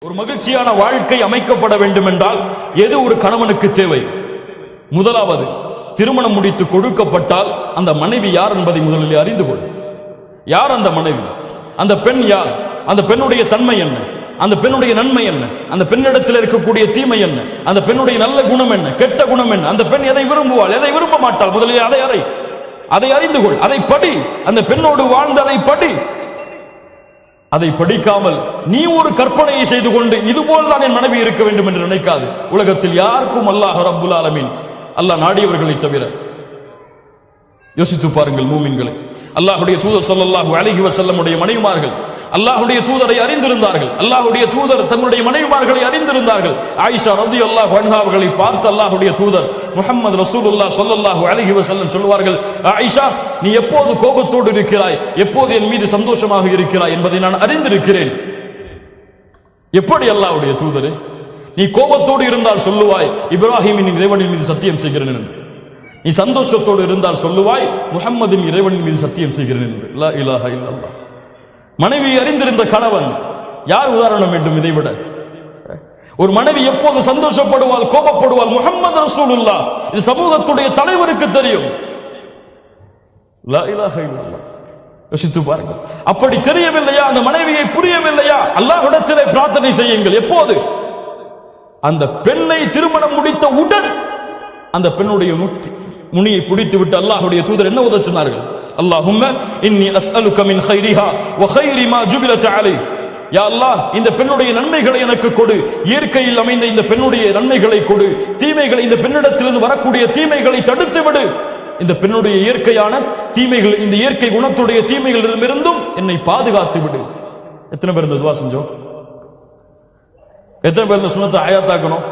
ஒரு மகிழ்ச்சியான வாழ்க்கை அமைக்கப்பட வேண்டும் என்றால் எது ஒரு கணவனுக்கு தேவை? முதலாவது, திருமணம் முடித்து கொடுக்கப்பட்டால் அந்த மனைவி யார் என்பதை முதலில் அறிந்து கொள். யார் அந்த மனைவி? அந்த பெண் யார்? அந்த பெண்ணுடைய தன்மை என்ன? அந்த பெண்ணுடைய நன்மை என்ன? அந்த பெண்ணிடத்தில் இருக்கக்கூடிய தீமை என்ன? அந்த பெண்ணுடைய நல்ல குணம் என்ன, கெட்ட குணம் என்ன? அந்த பெண் எதை விரும்புவாள், எதை விரும்ப மாட்டாள்? முதலில் அதை அறிந்து கொள். அதை படி. அந்த பெண்ணோடு வாழ்ந்து அதை படி. அதை படிக்காமல் நீ ஒரு கற்பனையை செய்து கொண்டு இதுபோல் தான் என் மனைவி இருக்க வேண்டும் என்று நினைக்காது. உலகத்தில் யாருக்கும் அல்லாஹ் ரப்புல் ஆலமீன், அல்லாஹ் நாடியவர்களை தவிர. யோசித்து பாருங்கள் மூமின்களை. அல்லாஹ்வுடைய தூதர் ஸல்லல்லாஹு அலைஹி வஸல்லம் உடைய மனைவிமார்கள் அல்லாஹ்வுடைய தூதரை அறிந்திருந்தார்கள். அல்லாஹ்வுடைய தூதர் தங்களுடைய மனைவிமார்களை அறிந்திருந்தார்கள். ஆயிஷா ரலியல்லாஹு அன்ஹா அவர்களை பார்த்து அல்லாஹ்வுடைய தூதர் முஹம்மது ரசூலுல்லாஹ் ஸல்லல்லாஹு அலைஹி வஸல்லம் சொல்வார்கள், ஆயிஷா, நீ எப்போது கோபத்தோடு இருக்கிறாய், எப்போது என் மீது சந்தோஷமாக இருக்கிறாய் என்பதை நான் அறிந்திருக்கிறேன். எப்படி அல்லாஹ்வுடைய தூதரே, நீ கோபத்தோடு இருந்தால் சொல்லுவாய் இப்ராஹிமின் இறைவனின் மீது சத்தியம் செய்கிறேன் என்று. நீ சந்தோஷத்தோடு இருந்தால் சொல்லுவாய் முஹம்மதின் இறைவனின் மீது சத்தியம் செய்கிறேன் என்று. லா இலாஹா இல்லல்லாஹ். மனைவி அறிந்திருந்த கணவன் யார் உதாரணம் வேண்டும் இதை விட? ஒரு மனைவி எப்போது சந்தோஷப்படுவாள், கோபப்படுவாள், முஹம்மது ரசூலுல்லாஹ், இது சமூகத்துடைய தலைவருக்கு தெரியும். லா இலாஹா இல்லல்லாஹ். யோசித்து பாருங்கள். அப்படி தெரியவில்லையா? அந்த மனைவியை புரியவில்லையா? அல்லாஹ்விடத்திலே பிரார்த்தனை செய்யுங்கள். எப்போது? அந்த பெண்ணை திருமணம் முடித்த உடன் அந்த பெண்ணுடைய முனியை பிடித்து விட்டு அல்லாஹ்வுடைய தூதர் என்ன உதவ சொன்னார்கள்? அல்லாஹும்ம இன்னி அஸ்அலுக மின் கைரிஹா வ கைரி மா ஜுபிலத் அலை. யா அல்லாஹ், இந்த பெண்ணுடைய நன்மைகளை எனக்கு கொடு, இயற்கையில் அமைந்த இந்த பெண்ணுடைய நன்மைகளை கொடு, தீமைகளை, இந்த பெண்ணிடத்திலிருந்து வரக்கூடிய தீமைகளை தடுத்து விடு, இந்த பெண்ணுடைய இயற்கையான தீமைகள், இந்த இயற்கை குணத்துடைய தீமைகளிலிருந்தும் என்னை பாதுகாத்து விடு. எத்தனை பேர் இந்த துவா செஞ்சோம்? எத்தனை பேர் இந்த சுன்னத்தை ஆயாத்தாக்கணும்?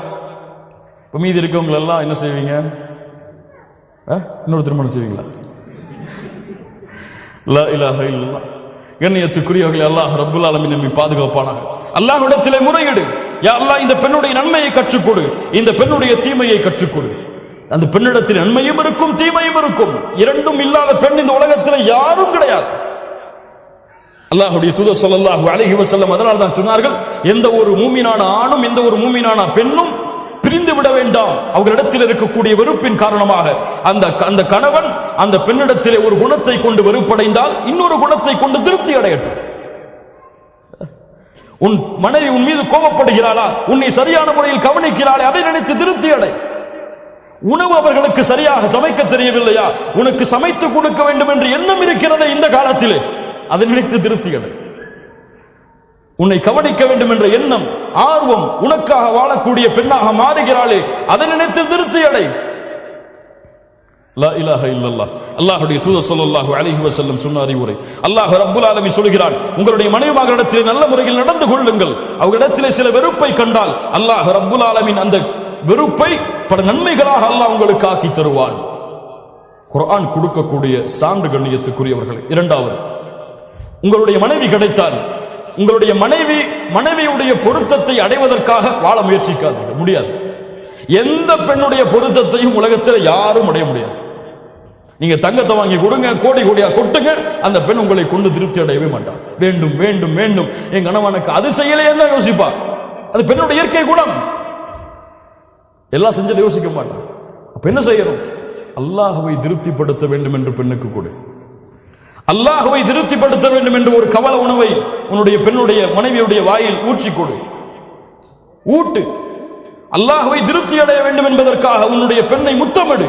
இப்போ மீதி இருக்கவங்க எல்லாம் என்ன செய்வீங்க? இன்னொரு திருமணம் செய்வீங்களா? லா இலாஹா இல்லல்லாஹ். கண்ணியத்துக்குரியவர்களே, அல்லாஹ் ரப்புல் ஆலமீன் நம்மை பாதுகாப்பானாக. அல்லாஹ்விடத்திலே முறையிடு. யா அல்லாஹ், இந்த பெண்ணுடைய நன்மையை கற்றுக்கொடு, இந்த பெண்ணுடைய தீமையை கற்றுக்கொடு. அந்த பெண்ணிடத்தில் நன்மையும் இருக்கும், தீமையும் இருக்கும். இரண்டும் இல்லாத பெண் இந்த உலகத்தில் யாரும் கிடையாது. அல்லாஹ்வுடைய தூதர் ஸல்லல்லாஹு அலைஹி வஸல்லம் அதனால் தான் சொன்னார்கள், எந்த ஒரு மூமினான ஆணும் எந்த ஒரு மூமினான பெண்ணும் பிரிந்து விட வேண்டாம். அவர்களிடத்தில் இருக்கக்கூடிய வெறுப்பின் காரணமாக அந்த கணவன் அந்த பெண்ணிடத்திலே ஒரு குணத்தை கொண்டு வெறுப்படைந்தால் இன்னொரு குணத்தை கொண்டு திருப்தி அடையட்டும். உன் மனைவி உன் மீது கோபப்படுகிறாளா, உன்னை சரியான முறையில் கவனிக்கிறாளே, அதை நினைத்து திருப்தி அடை. உணவு அவர்களுக்கு சரியாக சமைக்க தெரியவில்லையா, உனக்கு சமைத்து கொடுக்க வேண்டும் என்று எண்ணம் இருக்கிறது இந்த காலத்திலே, அதை நினைத்து திருப்தி அடை. உன்னை கவனிக்க வேண்டும் என்ற எண்ணம், ஆர்வம், உனக்காக வாழக்கூடிய பெண்ணாக மாறுகிறாளே, அதை நினைத்து திருப்தி அடை. லா இலாஹா இல்லல்லாஹ். அல்லாஹ்வுடைய தூதர் ஸல்லல்லாஹு அலைஹி வஸல்லம் சொன்ன அறிவுரை. அல்லாஹ் ரப்புல் ஆலமீன் சொல்கிறான், உங்களுடைய மனைவிமார்களிடத்திலே நல்ல முறையில் நடந்து கொள்ளுங்கள். அவர்களிடத்திலே சில வெறுப்பை கண்டால் அல்லாஹ் ரப்புல் ஆலமீன் அந்த வெறுப்பை பல நன்மைகளாக அல்லாஹ் உங்களுக்கு ஆக்கி தருவான். குர்ஆன் கொடுக்கக்கூடிய சான்று கண்ணியத்துக்குரியவர்களே. இரண்டாவது, உங்களுடைய மனைவி கிடைத்தால் உங்களுடைய மனைவியுடைய பொருத்தத்தை அடைவதற்காக வாழ முயற்சிக்காதீர்கள். முடியாது. எந்த பெண்ணுடைய பொருத்தத்தையும் உலகத்தில் யாரும் அடைய முடியாது. நீங்க தங்கத்தை வாங்கி கொடுங்க, கோடி கோடியா கொட்டுங்க, அந்த பெண் உங்களை கொண்டு திருப்தி அடையவே மாட்டார். வேண்டும் வேண்டும் வேண்டும், என் கணவனுக்கு அது செய்யலையே தான் யோசிப்பா. அது பெண்ணுடைய இயற்கை குணம். எல்லாம் செஞ்சதை யோசிக்க மாட்டான். அப்ப என்ன செய்யணும்? அல்லாஹ்வை திருப்திப்படுத்த வேண்டும் என்று பெண்ணுக்கு கொடு. அல்லாஹ்வை திருப்திப்படுத்த வேண்டும் என்று ஒரு கவல உணவை உன்னுடைய பெண்ணுடைய மனைவியுடைய வாயில் ஊற்றி கொடு. ஊட்டு. அல்லாஹ்வை திருப்தி அடைய வேண்டும் என்பதற்காக உன்னுடைய பெண்ணை முத்தமிடு.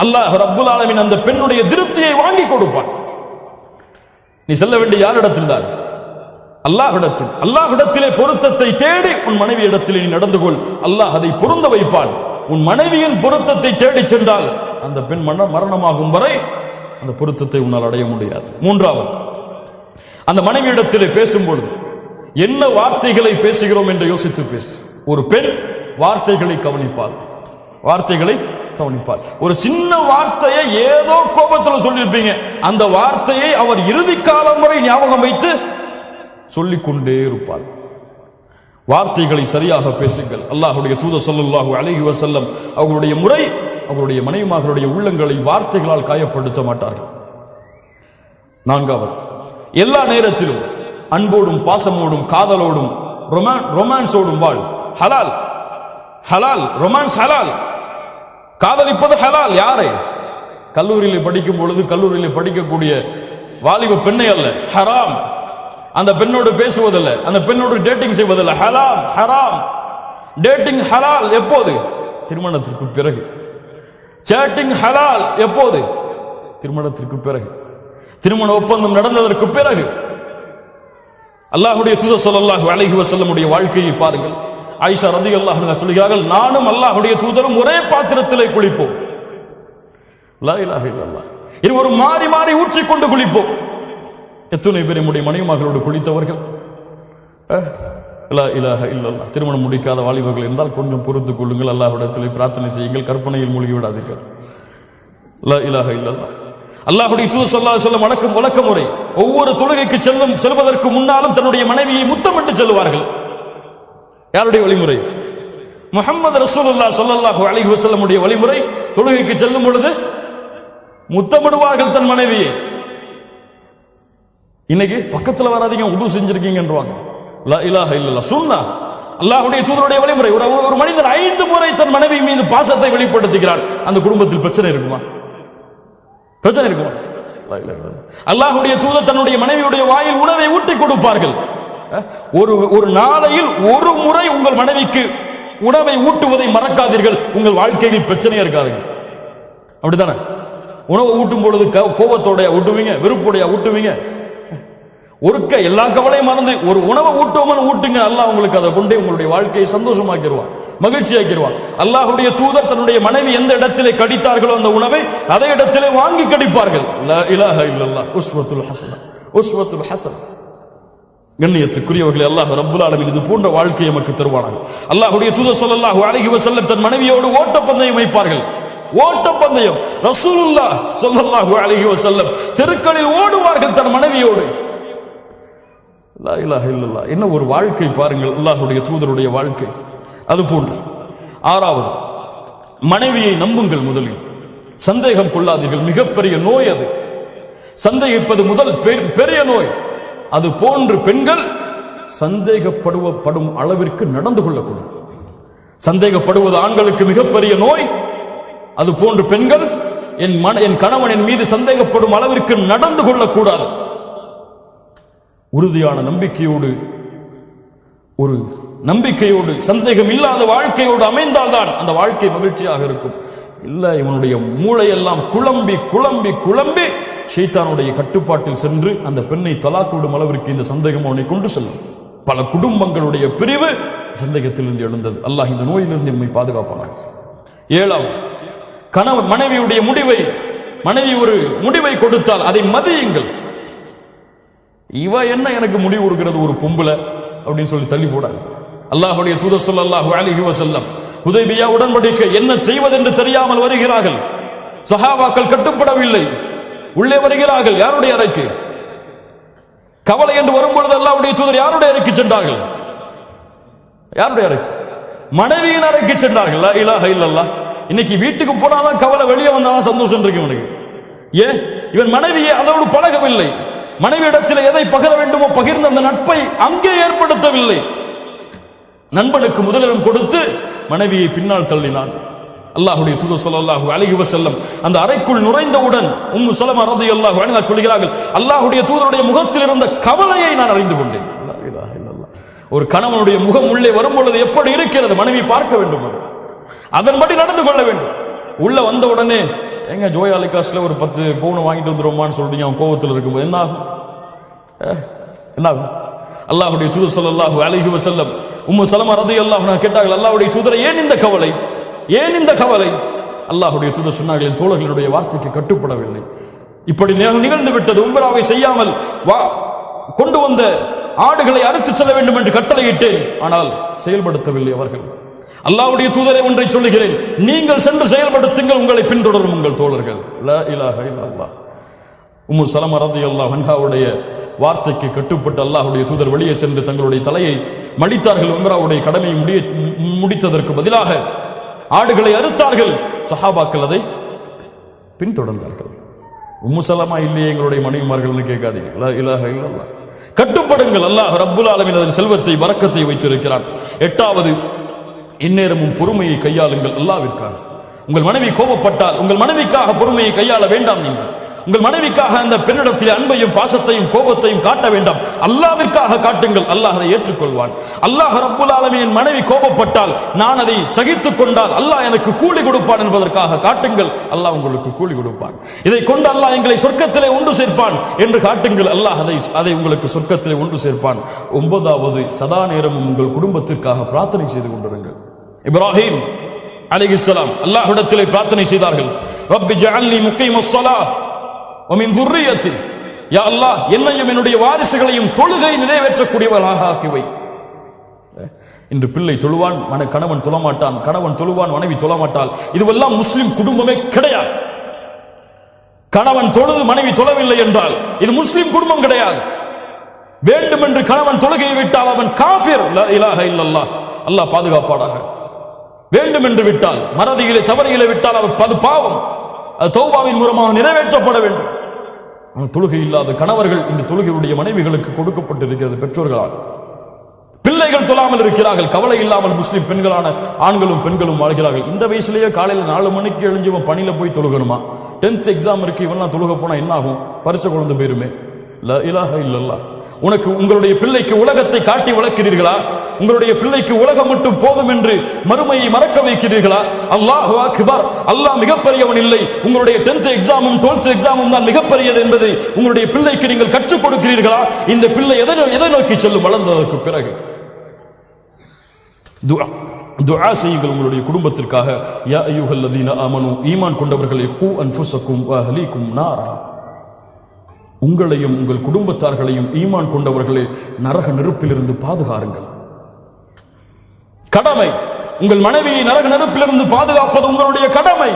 அல்லாஹ் ரப்புல் ஆலமீன் அந்த பெண்ணுடைய திருப்தியை வாங்கி கொடுப்பான். நீ செல்ல வேண்டிய யாரிடத்தில் தான்? அல்லாஹ்விடத்தில். அல்லாஹ்விடத்திலே பொருத்தத்தை தேடி உன் மனைவி இடத்திலே நீ நடந்து கொள். அல்லாஹ் அதை பொருந்த வைப்பான். உன் மனைவியின் பொருத்தத்தை தேடி சென்றால் அந்த பெண் மரணமாகும் வரை அந்த பொருத்தத்தை உன்னால் அடைய முடியாது. மூன்றாவது, அந்த மனைவியிடத்திலே பேசும்பொழுது என்ன வார்த்தைகளை பேசுகிறோம் என்று யோசித்து பேசு. ஒரு பெண் வார்த்தைகளை கவனிப்பாள். வார்த்தைகளை கவனிப்பாள். ஒரு சின்ன வார்த்தையை ஏதோ கோபத்தில் சொல்லியிருப்பீங்க, அந்த வார்த்தையை அவர் இறுதி காலம் வரை ஞாபகம் வைத்து சொல்லிக்கொண்டே இருப்பாள். வார்த்தைகளை சரியாக பேசுங்கள். அல்லாஹ்வுடைய தூதர் ஸல்லல்லாஹு அலைஹி வஸல்லம் அவர்களுடைய முறை, அவருடைய மனைவிமார்களுடைய உள்ளங்களை வார்த்தைகளால் காயப்படுத்த மாட்டார்கள். நான்காவது, எல்லா நேரத்திலும் அன்போடும் பாசமோடும் காதலோடும் ரொமான்ஸ் ஓடும் வாழ் ஹலால், ஹலால் ரொமான்ஸ் ஹலால், காதலிப்பது ஹலால். யாரை? கல்லூரியில் படிக்கும் பொழுது கல்லூரியில் படிக்கக்கூடிய வாலிப பெண்ணை அல்ல, ஹராம். அந்த பெண்ணோடு பேசுவதில்ல, அந்த பெண்ணோடு டேட்டிங் செய்வதில்லை, ஹலாம் ஹராம். டேட்டிங் ஹலால் எப்போது? திருமணத்திற்கு பிறகு. சேட்டிங் ஹலால் எப்போது? திருமணத்திற்கு பிறகு, திருமண ஒப்பந்தம் நடந்ததற்கு பிறகு. அல்லாஹ்வுடைய தூதர் ஸல்லல்லாஹு அலைஹி வஸல்லமுடைய வாழ்க்கையை பாருங்கள். ஆயிஷா ரலியல்லாஹு அன்ஹா சொல்கிறார்கள், நானும் அல்லாஹ்வுடைய தூதரும் ஒரே பாத்திரத்திலே குளிப்போம். லா இலாஹ இல்லல்லாஹ். இருவரும் மாறி மாறி ஊற்றிக்கொண்டு குளிப்போம். எத்தனை பேர் நம்முடைய மனைவிமார்களோடு குளித்தவர்கள்? லா இலாஹ இல்லல்லாஹ். திருமணம் முடிக்காத வாலிபர்கள் இருந்தால் கொஞ்சம் பொறுத்துக் கொள்ளுங்கள், அல்லாஹ்விடத்திலே பிரார்த்தனை செய்யுங்கள், கற்பனையில் மூழ்கி விடாதீர்கள். லா இலாஹ இல்லல்லாஹ். அல்லாஹ்வுடைய தூதர் ஸல்லல்லாஹு அலைஹி வஸல்லம் வழக்க முறை ஒவ்வொரு தொழுகைக்கு செல்வதற்கு முன்னாலும் தன்னுடைய மனைவியை முத்தமிட்டு செல்வார்கள். யாருடைய வழிமுறை? முஹம்மது ரசூலுல்லாஹ் ஸல்லல்லாஹு அலைஹி வஸல்லமுடைய வழிமுறை. தொழுகைக்கு செல்லும் பொழுது முத்தமிடுவார்கள் தன் மனைவியை. இன்னைக்கு பக்கத்துல வராதீங்க, உது செஞ்சிருக்கீங்கன்றாங்க. லா இலாஹ இல்லல்லாஹ். சுன்னா அல்லாஹ்வுடைய தூதருடைய வழிமுறை. ஒரு மனிதன் 5 முறை தன் மனைவி மீது பாசத்தை வெளிப்படுத்துகிறார், அந்த குடும்பத்தில் பிரச்சனை இருக்குமா? பிரச்சனை இருக்குமா? அல்லாஹ்வுடைய தூதர் தன்னுடைய மனைவியுடைய வாயில் உணவை ஊட்டி கொடுப்பார்கள். ஒரு நாளையில் ஒரு முறை உங்கள் மனைவிக்கு உணவை ஊட்டுவதை மறக்காதீர்கள், உங்கள் வாழ்க்கையில் பிரச்சனையா இருக்காதுங்க. அப்படித்தானே? உணவை ஊட்டும் பொழுது கோபத்தோட ஊட்டுவீங்க, வெறுப்போடைய ஊட்டுவீங்க. ஒருக்க எல்லா கவலையும் மறந்து ஒரு உணவை ஊட்டுவோம்னு ஊட்டுங்க, அல்லாஹ் உங்களுக்கு அதை கொண்டே உங்களுடைய வாழ்க்கையை சந்தோஷமாக்கிடுவான், மகிழ்ச்சியாக்கிடுவான். அல்லாஹ்வுடைய தூதர் தன்னுடைய மனைவி எந்த இடத்திலே கடித்தார்களோ அந்த உணவை அதே இடத்திலே வாங்கி கடிப்பார்கள். லா இலாஹ இல்லல்லாஹ். உஸ்வத்துல் ஹஸனா, உஸ்வத்துல் ஹஸனா. கண்ணியத்துக்குரியவர்களே, அல்லாஹ் ரப்புல் ஆலமீன் இது போன்ற வாழ்க்கையை நமக்கு தருவானாக. அல்லாஹ்வுடைய தூதர் ஸல்லல்லாஹு அலைஹி வஸல்லம் தன் மனைவியோடு ஓட்டப்பந்தயம் வைப்பார்கள். ஓட்டப்பந்தயம். ரசூலுல்லாஹ் ஸல்லல்லாஹு அலைஹி வஸல்லம் தெருக்களில் ஓடுவார்கள் தன் மனைவியோடு. லா இலாஹ இல்லல்லாஹ். என்ன ஒரு வாழ்க்கை பாருங்கள், அல்லாஹ்வுடைய தூதருடைய வாழ்க்கை. அது போன்று 6வது, மனைவியை நம்புங்கள். முதலில் சந்தேகம் கொள்ளாதீர்கள். மிகப்பெரிய நோய் அது. சந்தேகிப்பது முதல் பெரிய நோய். அது போன்று பெண்கள் சந்தேகப்படும் அளவிற்கு நடந்து கொள்ளக்கூடாது. சந்தேகப்படுவது ஆண்களுக்கு மிகப்பெரிய நோய். அது போன்று பெண்கள் என் கணவன் என் மீது சந்தேகப்படும் அளவிற்கு நடந்து கொள்ளக்கூடாது. உறுதியான நம்பிக்கையோடு, ஒரு நம்பிக்கையோடு, சந்தேகம் இல்லாத வாழ்க்கையோடு அமைந்தால்தான் அந்த வாழ்க்கை மகிழ்ச்சியாக இருக்கும். இல்ல, இவனுடைய மூளையெல்லாம் குழம்பி குழம்பி குழம்பி ஷைத்தானுடைய கட்டுப்பாட்டில் சென்று அந்த பெண்ணை தலாக்கு விடும் அளவிற்கு இந்த சந்தேகம் அவனை கொண்டு செல்லும். பல குடும்பங்களுடைய பிரிவு சந்தேகத்திலிருந்து எழுந்தது. அல்லாஹ் இந்த நோயிலிருந்து நம்மை பாதுகாப்பானார். 7வது, கணவன் மனைவியுடைய மனைவி ஒரு முடிவை கொடுத்தால் அதை மதியுங்கள். இவ என்ன எனக்கு முடிவு கொடுக்கிறது, ஒரு பொம்பளை அப்படின்னு சொல்லி தள்ளி போடாது. அல்லாஹ்வுடைய தூதர் ஸல்லல்லாஹு அலைஹி வஸல்லம் ஹுதைபியா உடன்படிக்கை என்ன செய்வதென்று தெரியாமல் வருகிறார்கள். சஹாபாக்கள் கட்டுப்படவில்லை, உள்ளே வருகிறார்கள். யாருடைய அறைக்கு? கவலை என்று வரும்பொழுது அல்லாஹ்வுடைய தூதர் யாருடைய அறைக்கு சென்றார்கள்? யாருடைய அறைக்கு? மனைவியின் அறைக்கு சென்றார்கள். லா இலாஹ இல்லல்லாஹ். இன்னைக்கு வீட்டுக்கு போனாதான் கவலை, வெளியே வந்தாதான் சந்தோஷம் இருக்கு இவனுக்கு. ஏன்? இவன் மனைவியை அதோடு பழகவில்லை. மனைவி இடத்தில் எதை பகிர வேண்டுமோ பகிர்ந்த அந்த நட்பை அங்கே ஏற்படுத்தவில்லை. நண்பனுக்கு முதலிடம் கொடுத்து மனைவியை பின்னால் தள்ளினான். அல்லாஹ்வுடைய தூதர் ஸல்லல்லாஹு அலைஹி வஸல்லம் அந்த அறைக்குள் நுழைந்தவுடன் உம்மு ஸலமா ரலியல்லாஹு அன்ஹா சொல்கிறார்கள், அல்லாஹ்வுடைய தூதருடைய முகத்தில் இருந்த கவலையை நான் அறிந்து கொண்டேன். லா இலாஹ இல்லல்லாஹ். ஒரு கணவனுடைய முகம் உள்ளே வரும் பொழுது எப்படி இருக்கிறது மனைவி பார்க்க வேண்டும், அதன்படி நடந்து கொள்ள வேண்டும். உள்ள வந்த உடனே எங்க ஜோயாலிகாஸ்ல ஒரு 10 பவுன் வாங்கிட்டு வந்துருமான்னு சொல்றீங்க, அவன் கோபத்தில் இருக்கும்போது என்ன ஆகும்? அல்லாஹ்வுடைய தூதர் ஸல்லல்லாஹு அலைஹி வஸல்லம் உம்மு ஸலமா ரலியல்லாஹு அன்ஹா கேட்டார்கள், அல்லாஹ்வுடைய தூதரை ஏன் இந்த கவலை, ஏன் இந்த கவலை? அல்லாஹ்வுடைய தூதர் சொன்னார்கள், என் தோழர்களுடைய வார்த்தைக்கு கட்டுப்படவில்லை, இப்படி நிகழ்ந்து விட்டது. உம்ராவை செய்யாமல் கொண்டு வந்த ஆடுகளை அறுத்து செல்ல வேண்டும் என்று கட்டளையிட்டேன், ஆனால் செயல்படுத்தவில்லை அவர்கள். அல்லாஹ்வுடைய தூதரை ஒன்றை சொல்லுகிறேன், நீங்கள் சென்று செயல்படுத்துங்கள், உங்களை பின்தொடரும் உங்கள் தோழர்கள். லா இலாஹ இல்லல்லாஹ். உம்மு ஸலமா ரலியல்லாஹு அன்ஹாவுடைய வார்த்தைக்கு கட்டுப்பட்டு அல்லாஹ்வுடைய தூதர் வெளியே சென்று தங்களுடைய தலையை மடித்தார்கள். உம்ராவுடைய கடமையை முடித்ததற்கு பதிலாக ஆடுகளை அறுத்தார்கள். சஹாபாக்கள் அதை பின்தொடர்ந்தார்கள். உம்மு சலமா இல்லையே எங்களுடைய மனைவிமார்கள்னு கேட்காதீங்க. லா இலாஹ இல்லல்லாஹ். கட்டுப்படுங்கள். அல்லாஹ் ரப்புல் ஆலமீன் அதன் செல்வத்தை பரக்கத்தை வைத்திருக்கிறான். 8வது, இந்நேரமும் பொறுமையை கையாளுங்கள் அல்லாஹ்விற்காக. உங்கள் மனைவி கோபப்பட்டால் உங்கள் மனைவிக்காக பொறுமையை கையாள வேண்டாம். நீங்கள் உங்கள் மனைவிக்காக அந்த பெண்ணிடத்தில் அன்பையும் பாசத்தையும் கோபத்தையும் காட்ட வேண்டாம். அல்லாஹ்விற்காக காட்டுங்கள். அல்லாஹ் அதை ஏற்றுக்கொள்வான். அல்லாஹ் ரப்புல் ஆலமீன் மனைவி கோபப்பட்டால் நான் அதை சகித்துக் கொண்டால் அல்லாஹ் எனக்கு கூலி கொடுப்பான் என்பதற்காக காட்டுங்கள். அல்லாஹ் உங்களுக்கு கூலி கொடுப்பான். இதை கொண்டு அல்லாஹ் எங்களை சொர்க்கத்திலே ஒன்று சேர்ப்பான் என்று காட்டுங்கள். அல்லாஹ் அதை உங்களுக்கு சொர்க்கத்திலே ஒன்று சேர்ப்பான். 9வது, சதா நேரமும் உங்கள் குடும்பத்திற்காக பிரார்த்தனை செய்து கொண்டிருங்கள். இப்ராஹிம் அலைஹிஸ்ஸலாம் அல்லாஹ்விடத்திலே பிரார்த்தனை செய்தார்கள். ரப்பி ஜஅல்னி முகீமஸ் ஸலாத் வ மின் ذُرِّيَّتِي. யா அல்லாஹ், என்னையும் என்னுடைய வாரிசுகளையும் தொழுகை நிறைவேற்றக்கூடியவர்களாக ஆக்கி வை. இன்று பிள்ளை தொழுவான், கணவன் தொழமாட்டான், கணவன் தொழுவான், மனைவி தொழமாட்டாள். இதுவெல்லாம் முஸ்லிம் குடும்பமே கிடையாது. கணவன் தொழுது மனைவி தொழவில்லை என்றால் இது முஸ்லிம் குடும்பம் கிடையாது. வேண்டும் என்று கணவன் தொழுகையை விட்டால் அவன் காஃபிர். லா இலாஹ இல்லல்லாஹ். அல்லாஹ் பாதுகாப்பானாக. வேண்டும் என்று விட்டால், மறதியிலே தவறியிலே விட்டால் அது பாவம். அது தௌபாவின் மூலமாக நிறைவேற்றப்பட வேண்டும். ஆனால் தொழுகை இல்லாத கணவர்கள் இந்த தொழுகையுடைய மனைவிகளுக்கு கொடுக்கப்பட்டிருக்கிறது பெற்றோர்களால். பிள்ளைகள் தொழாமல் இருக்கிறார்கள். கவலை இல்லாமல் முஸ்லிம் பெண்களான ஆண்களும் பெண்களும் வாழ்கிறார்கள். இந்த வயசுலேயே காலையில் 4 மணிக்கு எழுஞ்சி இவன் பணியில போய் தொழுகணுமா? 10th எக்ஸாம் இருக்கு, இவன் தொழுக போனா என்ன ஆகும்? பரிச்சை குழந்தை போயிருமே. லா இலாஹ இல்லல்லாஹ். உங்களுடைய பிள்ளைக்கு உலகத்தை காட்டி வளர்க்கிறீர்களா? உங்களுடைய பிள்ளைக்கு உலகம் மட்டும் போதும் என்று மறுமையை மறக்க வைக்கிறீர்களா? அல்லாஹு அக்பர், அல்லாஹ் மிகப்பெரியவன் இல்லை, உங்களுடைய 10th எக்ஸாமும் 12th எக்ஸாமும் தான் மிகப்பெரியது என்பதை உங்களுடைய பிள்ளைக்கு நீங்கள் கற்றுக் கொடுக்கிறீர்களா? இந்த பிள்ளை எதை நோக்கி செல்லும் வளர்ந்ததற்கு பிறகு? துஆ செய்யுங்கள் உங்களுடைய குடும்பத்திற்காக. யா அய்யுஹல்லதீன ஆமனூ, ஈமான் கொண்டவர்களே, கூ அன்ஃபுஸக்கும் வ அஹ்லீக்கும் நாரா. உங்களையும் உங்கள் குடும்பத்தார்களையும் ஈமான் கொண்டவர்களே நரக நெருப்பிலிருந்து பாதுகாருங்கள். கடமை. உங்கள் மனைவியை நரக நெருப்பிலிருந்து பாதுகாப்பது உங்களுடைய கடமை.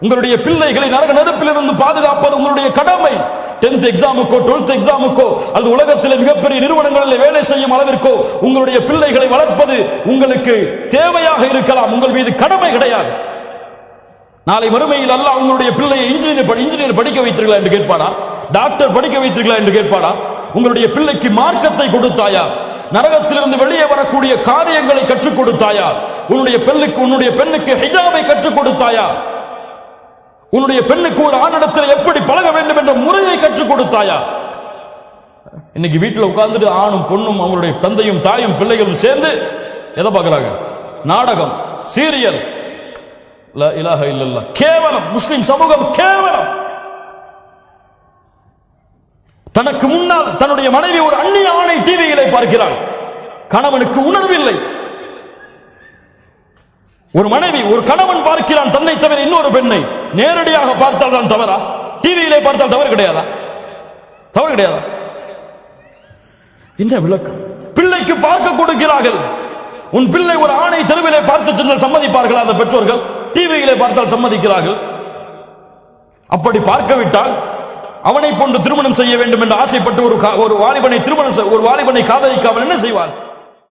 உங்களுடைய பிள்ளைகளை நரக நெருப்பிலிருந்து பாதுகாப்பது உங்களுடைய கடமை. 10th எக்ஸாமுக்கோ 12th எக்ஸாமுக்கோ அல்லது உலகத்தில் மிகப்பெரிய நிறுவனங்களில் வேலை செய்யும் அளவிற்கோ உங்களுடைய பிள்ளைகளை வளர்ப்பது உங்களுக்கு தேவையாக இருக்கலாம், உங்கள் மீது கடமை கிடையாது. நாளை மறுமையில் அல்லாஹ் உங்களுடைய பிள்ளையை இன்ஜினியர் படிக்க வைத்தீர்களா என்று கேட்பாடா? டாக்டர் படிக்க வைத்தீர்களா என்று கேட்பாடா? உங்களுடைய பிள்ளைக்கு மார்க்கத்தை கொடுத்தாயா? நரகத்திலிருந்து வெளியே வரக்கூடிய காரியங்களை கற்றுக் கொடுத்தாயா? உன்னுடைய பெண்ணுக்கு ஹிஜாபை கற்றுக் கொடுத்தாயா? உன்னுடைய பெண்ணுக்கு ஒரு ஆணிடத்தில் எப்படி பழக வேண்டும் என்ற முறையை கற்றுக் கொடுத்தாயா? இன்னைக்கு வீட்டில் உட்கார்ந்துட்டு ஆணும் பொண்ணும் அவங்களுடைய தந்தையும் தாயும் பிள்ளைகளும் சேர்ந்து எதை பார்க்கிறாங்க? நாடகம், சீரியல். லா இலாஹ இல்லல்லாஹ். கேவலம். முஸ்லிம் சமூகம் கேவலம். தனக்கு முன்னால் தன்னுடைய மனைவி ஒரு அந்நிய ஆணை டிவியிலே பார்க்கிறாள். கணவனுக்கு உணர்வில்லை. ஒரு கணவன் பார்க்கிறான் தன்னை தவிர இன்னொரு பெண்ணை. நேரடியாக பார்த்தால் தான் தவறா? டிவியிலே பார்த்தால் தவறு கிடையாதா? தவறு கிடையாதா? என்ன விளக்கம்? பிள்ளைக்கு பார்க்க கொடுக்கிறார்கள். உன் பிள்ளை ஒரு ஆணை தெருவிலே பார்த்து சென்றால் சம்மதிப்பார்கள் அந்த பெற்றோர்கள்? டிவியிலே பார்த்தால் சம்மதிக்கிறார்கள். அப்படி பார்க்கவிட்டால் அவனை போன்று திருமணம் செய்ய வேண்டும் என்று ஆசைப்பட்டு ஒரு வாலிபனை காதலிக்காமல் என்ன செய்வாள்?